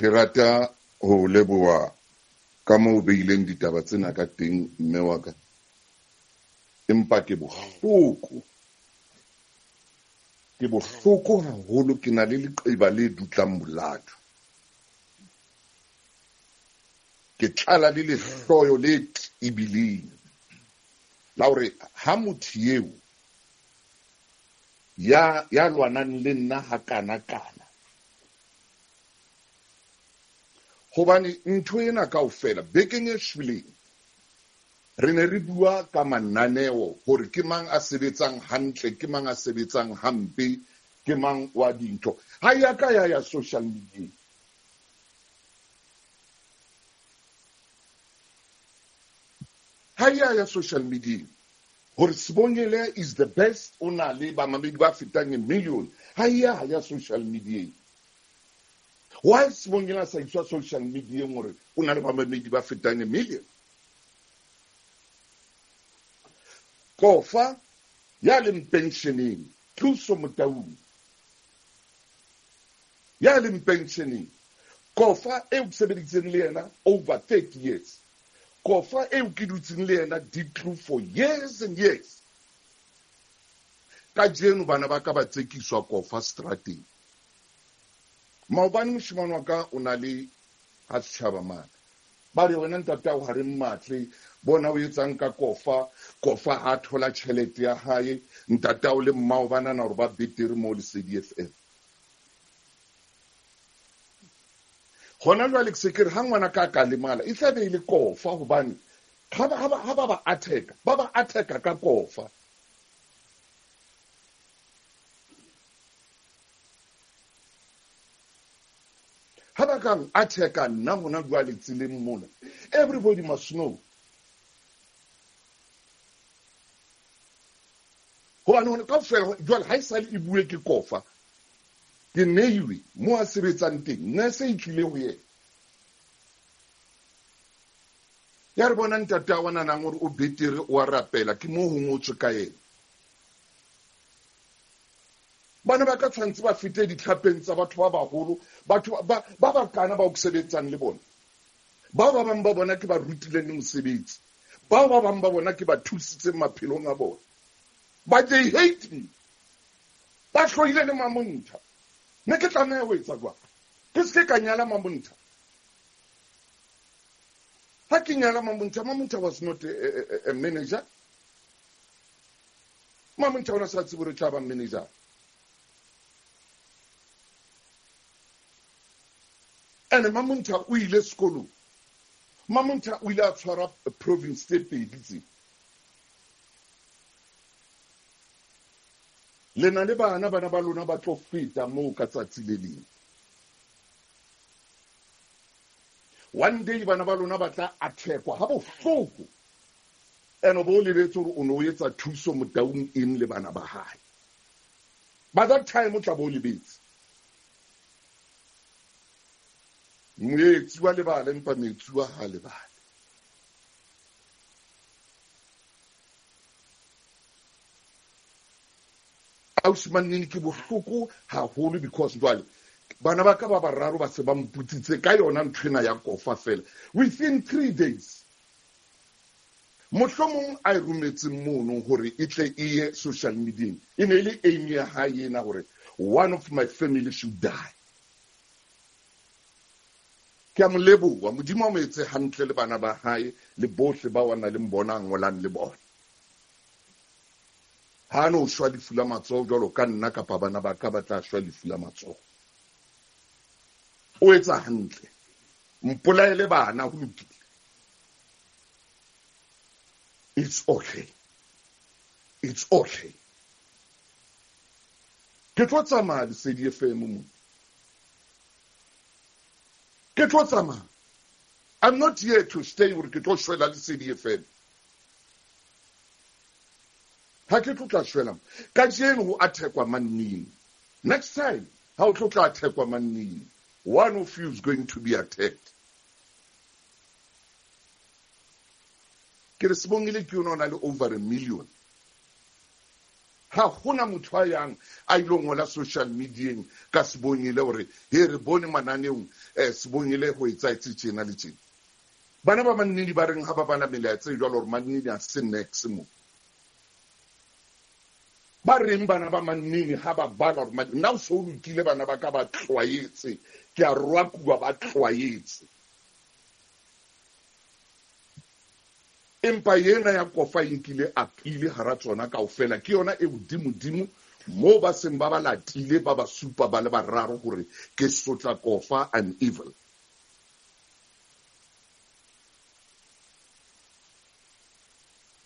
Ke rata ho leboha ka moo beileng ditaba tsena ka teng mme wa ka. Empa ke bohloko haholo, ke na le leqeba le dutlang molato. Ke tlala le lehloyo le tibileng la hore ha motho eo ya lwanang le nna hakana hobane ntho ena kaofela bekeng e shweleng re ne re bua ka mananeo hore ke mang a sebetsang hantle, ke mang a sebetsang hampe, ke mang wa dintho. Ha ya ka ya social media, ha ya social media hore Sibongile is the best, o na le bamamedi ba fetang 1 million. Ha ya social media. Why Sibongile sa iswa social media hore o na le bamamedi ba fetang 1 million? Kofa ya leng pensioneng, Thuso Motaung ya leng pensioneng, Kofa e sebeditseng le yena over 30 years, Kofa e ke dutseng le yena ditlu for years and years. Ka jeno bana ba ka ba tsekiswa Kofa strateng. Maobane moshimane wa ka o na le ha setjhaba mana. Ba re wena ntate o ha re mmatle, bona o etsang ka Kofa a thola tjhelete ya hae, ntate o le mmao bana na hore ba betere mo le CDFM. Hona jwale ke sekere ha ngwana ka lemala, e tla be ile Kofa hobane ha ba attack ka Kofa. Ha ba ka attack nna mona jwale tseleng mona, everybody must know. Hobane hona kaofela jwale ha esale e bue ke Kofa, ke neiwe mo a sebetsang teng, nna se itlile ho yena. Ya re bona ntate wa nang hore o betere o a rapela, ke mo ho ngotswe ka yena. Bana ba ka tshwantse ba fete ditlhapheng tsa batho ba baholo, batho ba bakana ba o sebetsang le bona. Ba bang ba bona ke ba rutileng mosebetsi, ba bang ba bona ke ba thusitseng maphelong a bona. But they hate me. Ba hloile le Mamonta. Ne ke tlameha ho etsa jwang? Ke se ka nyala Mamonta. Ha ke nyala Mamonta was not a manager. Mamonta ona sa tsebe re tla ba manager. And Mamonta o ile sekolong. Mamonta o ile a tshwara province tse pedi. Le na le bana ba lona ba tlo feta moo ka tsatsi le leng. One day bana ba lona ba tla attackwa ha bohloko. Eno bo lebetse hore o no etsa Thuso Motaung in le bana ba hae. By that time o tla bo lebetse. Moetsi wa lebala empa metsi wa ha lebala. Ausmanini ke bohloko haholo because jwale bana ba ka ba bararo ba se ba mputsitse ka yona nthwena ya Kofa fela within 3 days. Mohlomong a rumetseng mono hore itle iye social media, e ne le aim ya hae na hore one of my family should die. Ke a mo leboha, Modimo mo etse hantle le bana ba hae le bohle ba wana le mbona ngolang le bona. Ha no shwa lefu la matsoho jwalo ka nna kapa bana ba ka ba tla shwa lefu la matsoho. O etsa hantle. Mpolaele bana ho lokile. It's okay. It's okay. Ke tlo tsamaya le CDFM mo. Ke tlo tsamaya. I'm not here to stay hore ke tlo shwela le CDFM. Ha ke tlo tla shwela. Ka jeno ho attackwa manning. Next time, ha o tlo tla attackwa manning, one of you is going to be attacked. Ke re Sibongile ke yona le over 1 million. ha hona motho a yang a ilo ngola social mediaeng ka sebonyele hore he re bone mananeong sebonyele ho etsaetse tjena le tjena. Bana ba mannedi ba reng ha ba bana melaetsa e jwalo hore mannedi a se next mo. Ba reng bana ba mannedi ha ba bala hore nna o so lokile bana ba ka ba tlwaetse ke a rwakua ba tlwaetse. Empa yena ya Kofa inkile a pile hara tsona kaofela ke yona e hodimo mo ba seng ba ba latile ba ba supa ba le bararo hore ke sotla Kofa and evil.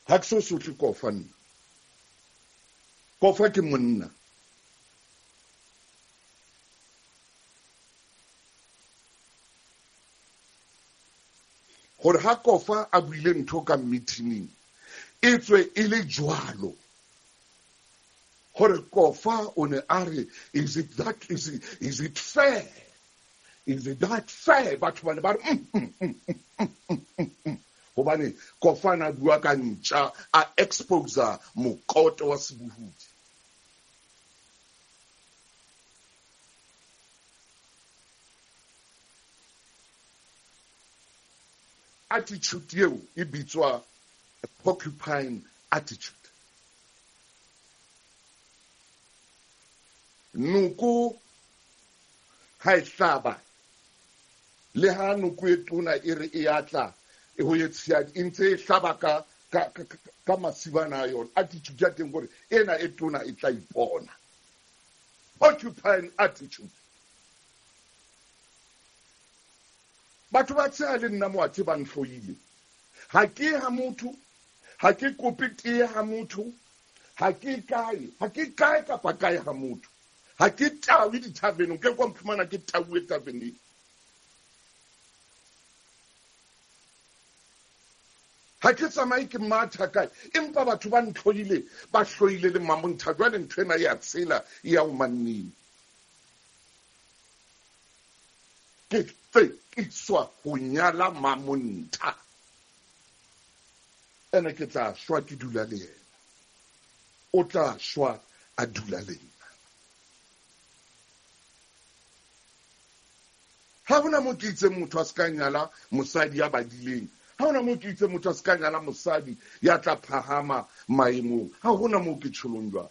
Ha ke so sotle Kofa nna. Kofa ke monna. Hore ha Kofa a buile ntho ka meeting e tswe e le jwalo hore Kofa o ne a re is it fair, is it that fair, batho ba ne ba re hobane Kofa na bua ka ntja a expose mokoto wa sebuhudi. Attitude yeo e bitswa a porcupine attitude. Nuku ha e hlaba le ha nuku e tona e re e atla e ho yetsia intse e hlaba ka masibana yona. Attitude ya teng gore ena e tona e tla ipona. Porcupine attitude. Batho ba tsaya le nna moathe ba nhloile. Ha ke ha motho, ha ke kope tee ha motho, ha ke kae kapa kae ha motho. Ha ke tawe dithaveneng, ke kwa mphumana ke tawe taveneng. Ha ke tsamaye ke matha kae, empa batho ba nhloile, ba hloile le mamontha jwale ntho ena ya tsela ya o manneng. Ke iswa ho nyala mamontha. Ene ke tla shwa ke dula le yena. O tla shwa a dula le yena. Ha hona mo ke itse motho a ska nyala mosadi ya badileng. Ha hona mo ke itse motho a ska nyala mosadi ya tla phahama maemong. Ha hona mo ke tsholong jwang.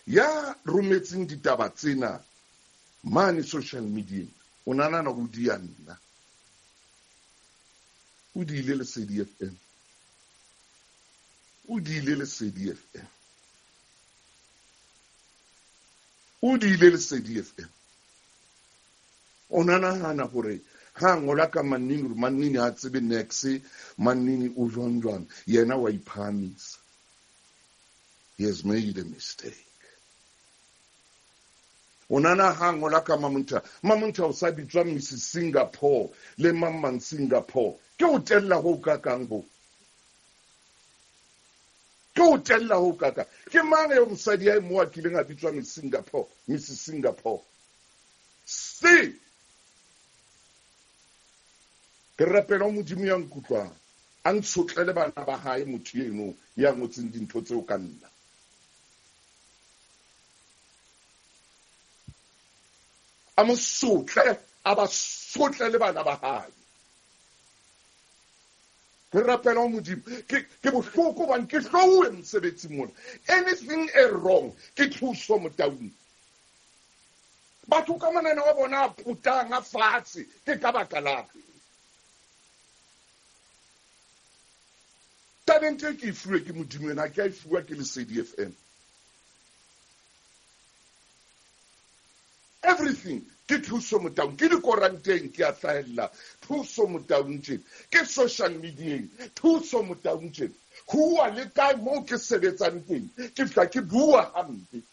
Ya rometseng ditaba tsena mane social media o nanana go di ya nna. O di ile le CDFM. O di ile le CDFM. O di ile le CDFM. O nanana gore ha ngola ka mannini gore mannini a tsebe next mannini o jwang yena wa iphamisa. He has made a mistake. Onana hango la ka mamunta o sa bitswa Mrs. Singapore le mamang Singapore ke o tella ho ka kangbo ke o tella ho ka ka ke mang yo mosadi ya mo akileng a bitswa Mrs. Singapore si ke rapela modimo ya nkutlwa a ntshotlele bana ba hae motho eno ya ngotseng dintho tseo ka nna. A mo sotle a ba sotle le bana ba hae. Ke rapela modimo ke bohloko ban ke hlowe mosebetsi mona. Anything is wrong ke thuso motaung. Batho ka manana wa bona a putang a fatshe ke ka baka lape. Talente ke fuwe ke modimo ena ke a fuwa ke le CDFM. Everything ke thuso motaung ke di koranteng ke a hlahella thuso motaung tjena ke social media thuso motaung tjena hua le kae mo ke sebetsang teng ke fihla ke bua hampe.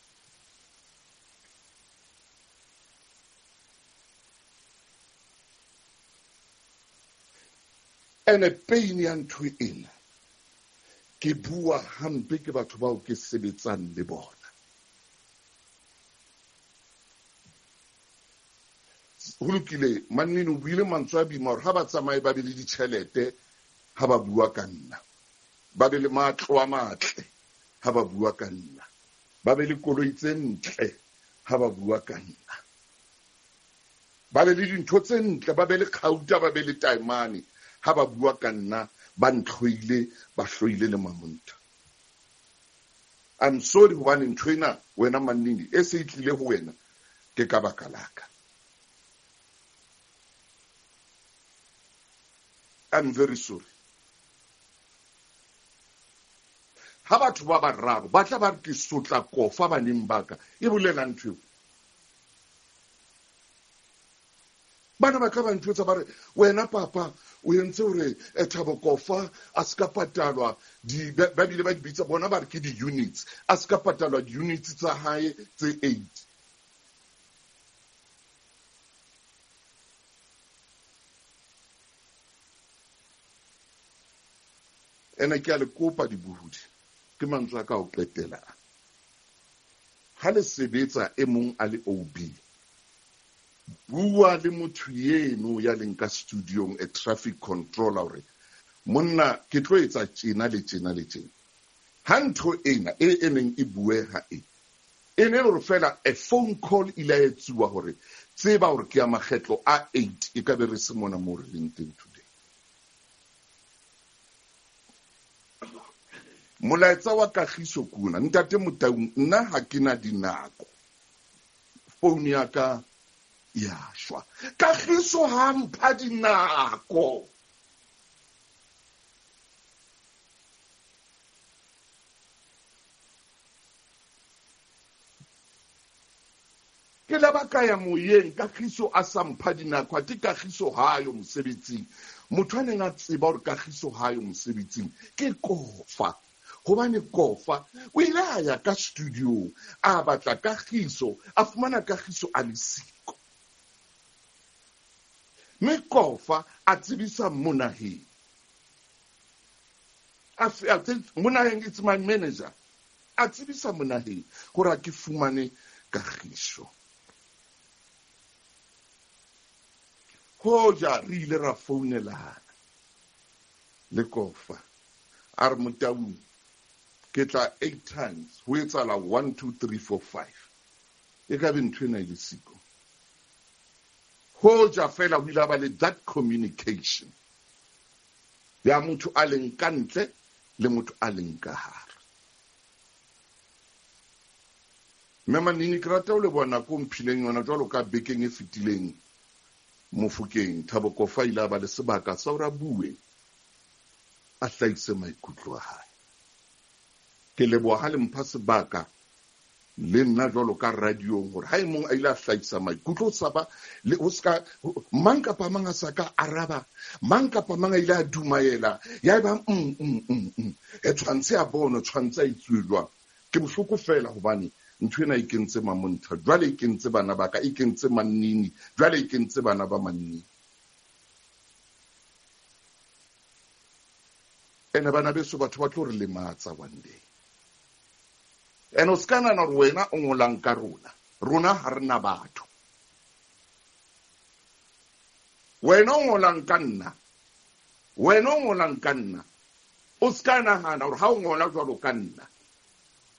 Ene pain ya ntho ena ke bua hampe ke batho bao ke sebetsang le bona. Ho lokile mannini o buile mantswe a bima hore ha ba tsamaye ba be le ditjhelete ha ba bua ka nna. ba be le matlo a matle ha ba bua ka nna, ba be le koloi tse ntle ha ba bua ka nna, ba be le dintho tse ntle, ba be le kgauta, ba be le taemane ha ba bua ka nna, ba ntlhoile, ba hloile le mamonta. I'm sorry hobane ntho ena wena Mannini e se itlile ho wena ke ka baka laka. I'm very sorry. Ha batho ba bararo ba tla ba re ke sotla Kofa baneng baka e bolela ntho eo. Bana ba ka ba ntwetsa ba re wena papa o entse hore Thabo Kofa a ska patalwa ba bile ba di bitsa bona ba re ke di-units, a ska patalwa di-units tsa hae tse 8. Ene ke a le kopa dibohodi ke mantswe a ka o qetela. Ha le sebetsa e mong a le OB, bua le motho eno ya leng ka studiong, a traffic controller, hore monna ke tlo etsa tjena le tjena le tjena. Ha ntho ena e neng e bueha e ne hore fela a phone call ile etsuwa hore tseba hore ke ya makgetlo a 8 e ka be re se mona mo re leng teng today. Molaetsa wa Kagiso kuna, Ntate Motaung, nna ha ke na dinako, phone ya ka ya shwa. Kagiso ha mpha dinako. Ke la baka ya moyeng Kagiso a sa mpha dinako, ati Kagiso hayo mosebetsing. Motho a neng a tseba hore Kagiso hayo mosebetsing ke Kofa. Hobane Kofa o ile a ya ka studio a batla Kagiso, a fumana Kagiso a le siko. Me Kofa a tsebisa Monaheng. Monaheng, it's my manager. A tsebisa Monaheng hore a ke fumane Kagiso. Hoja re ile ra founelana le Kofa a re Motaung ke tla 8 times ho etsala 1 2 3 4 5 e ka be ntho ena ile siko. Hoja fela ho ile ba le that communication ya motho a leng ka ntle le motho a leng ka hare. Mannini ke rata o le bona ko mphileng yona jwalo ka bekeng e fetileng Mofokeng. Thabo Kofa ile ba le sebaka sa hore a bue a hlaise maikutlo a hae. Ke leboha le mpha sebaka le nna jwalo ka radio hore ha mong a ile a hlaisa maikutlo sa ba le o ska mang kapa mang a sa ka araba, mang kapa mang a ile a dumaela ya ba e tshwantse a bona, tshwantse a itswelwa. Ke bohloko fela hobane ntho ena e kentse mamontlha, jwale e kentse bana baka, e kentse Mannini, jwale e kentse bana ba Mannini. Ene bana beso batho ba tlo re lematsa one day. Ene o ska nahana hore wena o ngolang ka rona ha rena batho. Wena o ngolang ka nna, o ska nahana hore ha o ngola jwalo ka nna,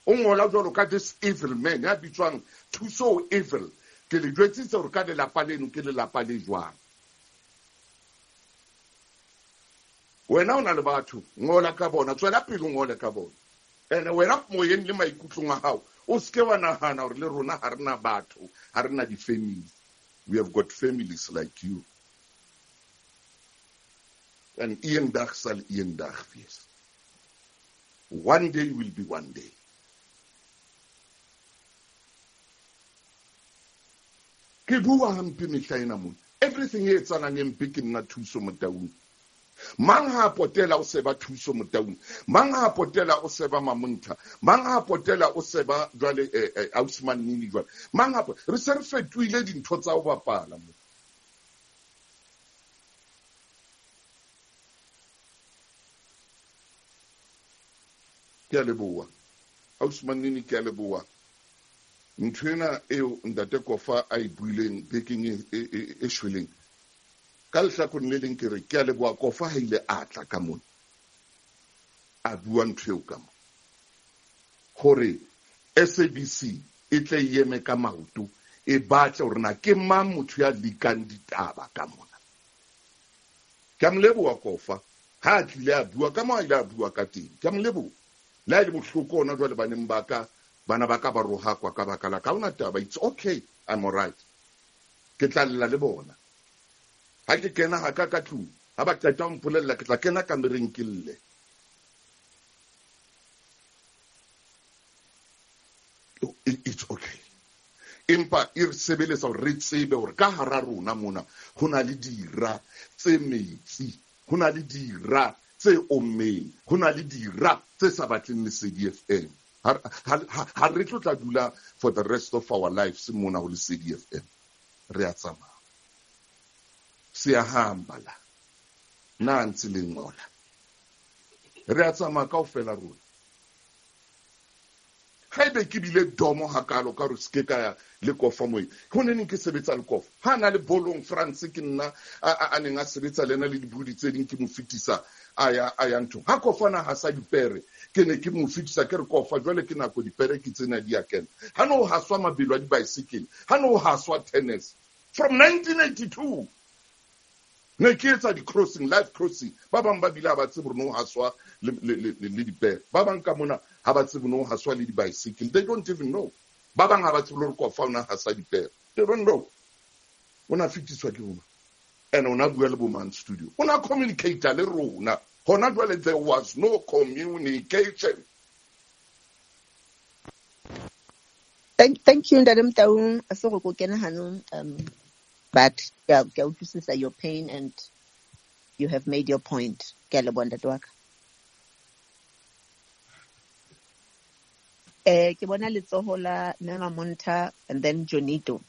o ngola jwalo ka this evil man ya bitswang Thuso evil. Ke le jwetsitse hore ka lelapa leno ke lelapa le jwang. Wena o na le batho, ngola ka bona, tswela pele o ngole ka bona. Ene wena moyeng le maikutlong a hao o ske wa nahana hore le rona ha rena batho, ha rena di-families. We have got families like you. And eendag sal eendag wees. One day will be one day. Ke bua hampe mehla ena mona. Everything e etsalang empe ke nna Thuso Motaung. Mang ha potela o seba Thuso Motaung, mang ha potela o seba Mamonta, mang ha potela o seba jwale Mannini jwale, mang ha re se re fetohile dintho tsa ho bapala mo. Ke a leboha Mannini, ke a leboha. Ntho ena eo Ntate Kofa a e buileng bekeng e shweleng ka lehlakoreng le leng ke re ke a leboha Kofa ha ile a tla ka mona a bua ntho eo ka mo gore SABC e tle eme ka maoto e batla gore na ke mang motho ya likang ditaba ka mona ka mleboa Kofa ha tlile a bua ka mo a ile a bua ka teng ka mleboa la ile bohloko ona jwa le baneng baka bana baka ba roha kwa ka baka la ka una taba it's okay I'm all right ke tla lla le bona ha ke kena ha ka tlung ha ba tla mpolella ke tla kena kamereng ke lle it's okay empa e sebeletsa re tsebe hore ka hara rona mona hona le dira tse metsi hona le dira tse ommeng hona le dira tse sa batleng le CDFM ha re tlo tla dula for the rest of our lives mona ho le CDFM re a tsamaya siyahamba la nansi lenqola re a tsamaya kaofela rona haebe ke bile domo hakalo ka re ske ka le Kofa moe ho neng ke sebetsa le Kofa ha na le bolong France ke nna a neng a sebetsa lena le dibudi tse ding ke mo fitisa aya ntho ha Kofa na ha sa dipere ke ne ke mo fitisa ke re Kofa jwale ke nako dipere ke tsena di akena ha no haswa mabelo a di bicycle ha no haswa tennis from 1982 ne ke etsa di crossing live crossing ba bang ba bila ba tsebo no haswa le dipere ba bang ka mona ha ba tsebo no haswa le di bicycle they don't even know ba bang ha ba tsebo le Kofa ona ha sa dipere they don't know ona fitiswa ke bona and ona bua le bo man studio ona communicator le rona hona jwale there was no communication. Thank you Ntate Thuso so go kena hanong but yeah ke utlwisisa your pain and you have made your point ke le bona Ntate wa ka ke bona letsoho la Nana Monta and then Jonito